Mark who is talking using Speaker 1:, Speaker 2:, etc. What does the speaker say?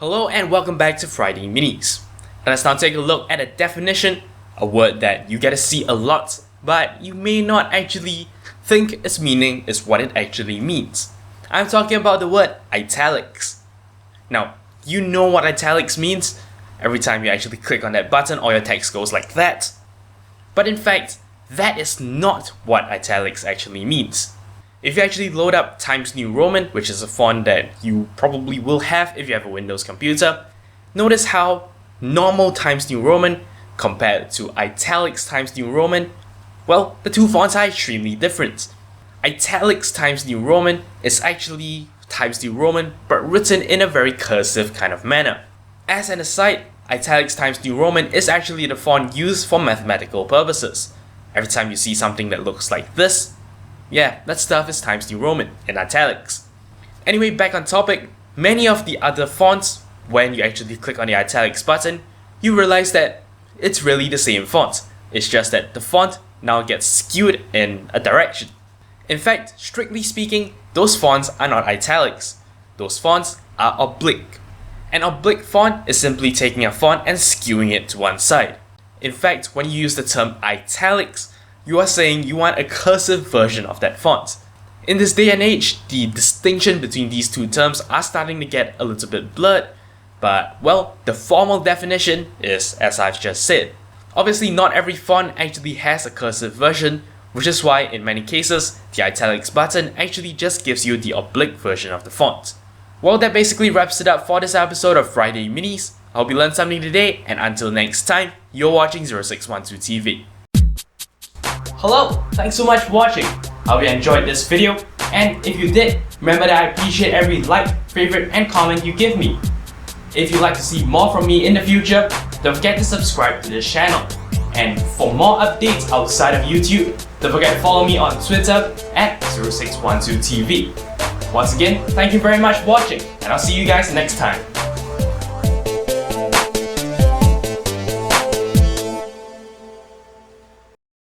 Speaker 1: Hello and welcome back to Friday Minis. Let's now take a look at a definition, a word that you get to see a lot, but you may not actually think its meaning is what it actually means. I'm talking about the word italics. Now, you know what italics means. Every time you actually click on that button, all your text goes like that. But in fact, that is not what italics actually means. If you actually load up Times New Roman, which is a font that you probably will have if you have a Windows computer, notice how normal Times New Roman compared to italics Times New Roman, well, the two fonts are extremely different. Italics Times New Roman is actually Times New Roman but written in a very cursive kind of manner. As an aside, italics Times New Roman is actually the font used for mathematical purposes. Every time you see something that looks like this, yeah, that stuff is Times New Roman in italics. Anyway, back on topic, many of the other fonts, when you actually click on the italics button, you realize that it's really the same font. It's just that the font now gets skewed in a direction. In fact, strictly speaking, those fonts are not italics. Those fonts are oblique. An oblique font is simply taking a font and skewing it to one side. In fact, when you use the term italics, you are saying you want a cursive version of that font. In this day and age, the distinction between these two terms are starting to get a little bit blurred, but well, the formal definition is as I've just said. Obviously, not every font actually has a cursive version, which is why in many cases, the italics button actually just gives you the oblique version of the font. Well, that basically wraps it up for this episode of Friday Minis. I hope you learned something today, and until next time, you're watching 0612 TV. Hello, thanks so much for watching. I hope you enjoyed this video, and if you did, remember that I appreciate every like, favorite, and comment you give me. If you'd like to see more from me in the future, don't forget to subscribe to this channel. And for more updates outside of YouTube, don't forget to follow me on Twitter at 0612TV. Once again, thank you very much for watching, and I'll see you guys next time.